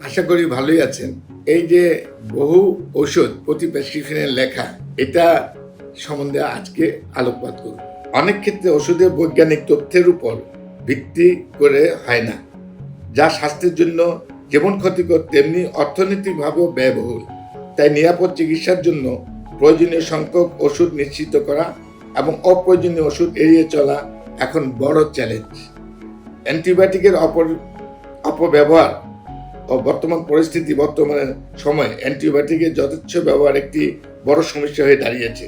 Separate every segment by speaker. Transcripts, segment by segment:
Speaker 1: আশা করি ভালোই আছেন। এই যে বহু ওষুধ প্রতি প্রেসক্রিপশনে লেখা, এটা সম্বন্ধে আজকে আলোকপাত করব। অনেক ক্ষেত্রে ওষুধের বৈজ্ঞানিক তথ্যের উপর ভিত্তি করে হয় না, যা স্বাস্থ্যের জন্য যেমন ক্ষতিকর তেমনি অর্থনৈতিকভাবেও ব্যয়বহুল। তাই নিরাপদ চিকিৎসার জন্য প্রয়োজনীয় সংখ্যক ওষুধ নিশ্চিত করা এবং অপ্রয়োজনীয় ওষুধ এড়িয়ে চলা এখন বড় চ্যালেঞ্জ। অ্যান্টিবায়োটিকের অপব্যবহার ও বর্তমান সময়ে অ্যান্টিবায়োটিকের যথেচ্ছ ব্যবহার একটি বড় সমস্যা হয়ে দাঁড়িয়েছে।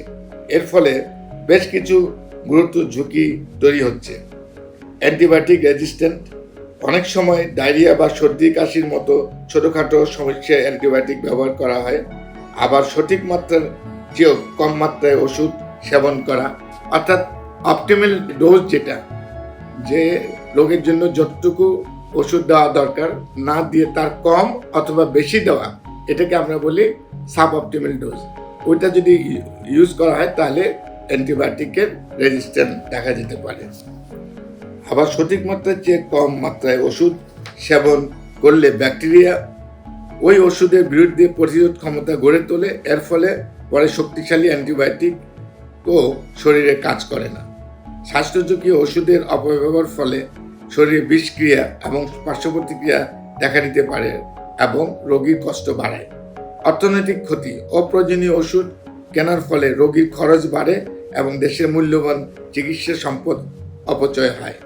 Speaker 1: এর ফলে বেশ কিছু গুরুতর ঝুঁকি তৈরি হচ্ছে। অ্যান্টিবায়োটিক রেজিস্ট্যান্ট, অনেক সময় ডায়রিয়া বা সর্দি কাশির মতো ছোটখাটো সমস্যায় অ্যান্টিবায়োটিক ব্যবহার করা হয়। আবার সঠিক মাত্রার চেয়েও কম মাত্রায় ওষুধ সেবন করা, অর্থাৎ অপটিমাল ডোজ, যেটা যে রোগের জন্য যতটুকু ওষুধ দেওয়া দরকার না দিয়ে তার কম অথবা বেশি দেওয়া, এটাকে আমরা বলি সাব অপটিমাল ডোজ। ওইটা যদি ইউজ করা হয় তাহলে অ্যান্টিবায়োটিকের রেজিস্ট্যান্স দেখা যেতে পারে। আবার সঠিক মাত্রার চেয়ে কম মাত্রায় ওষুধ সেবন করলে ব্যাকটেরিয়া ওই ওষুধের বিরুদ্ধে প্রতিরোধ ক্ষমতা গড়ে তোলে। এর ফলে পরে শক্তিশালী অ্যান্টিবায়োটিকও শরীরে কাজ করে না। স্বাস্থ্য ঝুঁকি ওষুধের অপব্যবহার ফলে শরীরে বিষক্রিয়া এবং পার্শ্ব প্রতিক্রিয়া দেখা দিতে পারে এবং রোগীর কষ্ট বাড়ায়। অর্থনৈতিক ক্ষতি, অপ্রয়োজনীয় ওষুধ কেনার ফলে রোগীর খরচ বাড়ে এবং দেশের মূল্যবান চিকিৎসা সম্পদ অপচয় হয়।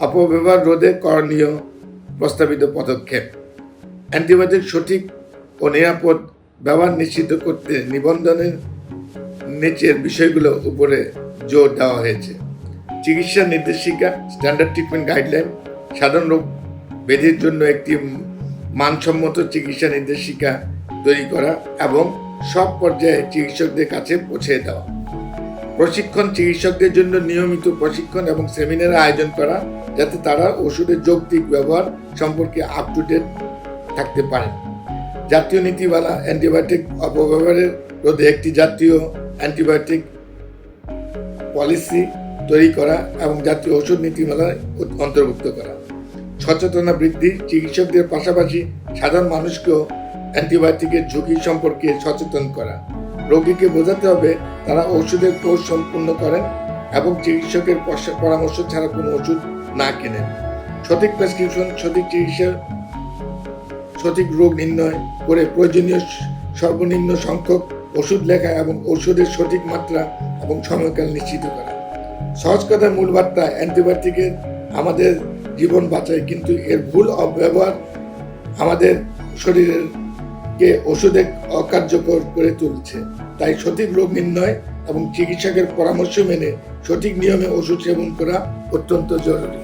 Speaker 1: অপব্যবহার রোধে করণীয় প্রস্তাবিত পদক্ষেপ: অ্যান্টিবায়োটিক সঠিক ও নিরাপদ ব্যবহার নিশ্চিত করতে নিবন্ধনের নিচের বিষয়গুলোর উপরে জোর দেওয়া হয়েছে। চিকিৎসা নির্দেশিকা, স্ট্যান্ডার্ড ট্রিটমেন্ট গাইডলাইন, সাধারণ রোগ ব্যাধির জন্য একটি মানসম্মত চিকিৎসা নির্দেশিকা তৈরি করা এবং সব পর্যায়ে চিকিৎসকদের কাছে পৌঁছে দেওয়া। প্রশিক্ষণ, চিকিৎসকদের জন্য নিয়মিত প্রশিক্ষণ এবং সেমিনার আয়োজন করা, যাতে তারা ওষুধের যৌক্তিক ব্যবহার সম্পর্কে আপ টু ডেট থাকতে পারে। জাতীয় নীতিমালা, অ্যান্টিবায়োটিক অপব্যবহারের রোধে একটি জাতীয় অ্যান্টিবায়োটিক পলিসি তৈরি করা এবং জাতীয় ওষুধ নীতিমালায় অন্তর্ভুক্ত করা। সচেতনতা বৃদ্ধি, চিকিৎসকদের পাশাপাশি সাধারণ মানুষকেও অ্যান্টিবায়োটিকের ঝুঁকি সম্পর্কে সচেতন করা। রোগীকে বোঝাতে হবে তারা ওষুধের কোর্স সম্পূর্ণ করেন এবং চিকিৎসকের পরামর্শ ছাড়া কোনো ওষুধ না কেনেন। সঠিক প্রেসক্রিপশন, সঠিক চিকিৎসা, সঠিক রোগ নির্ণয় করে প্রয়োজনীয় সর্বনিম্ন সংখ্যক ওষুধ লেখা এবং ওষুধের সঠিক মাত্রা এবং সময়কাল নিশ্চিত করা। সহজ কথার মূল বার্তা: অ্যান্টিবায়োটিকের আমাদের জীবন বাঁচায়, কিন্তু এর ভুল অপব্যবহার আমাদের শরীরকে ওষুধে অকার্যকর করে তুলছে। তাই সঠিক রোগ নির্ণয় এবং চিকিৎসকের পরামর্শ মেনে সঠিক নিয়মে ওষুধ সেবন করা অত্যন্ত জরুরি।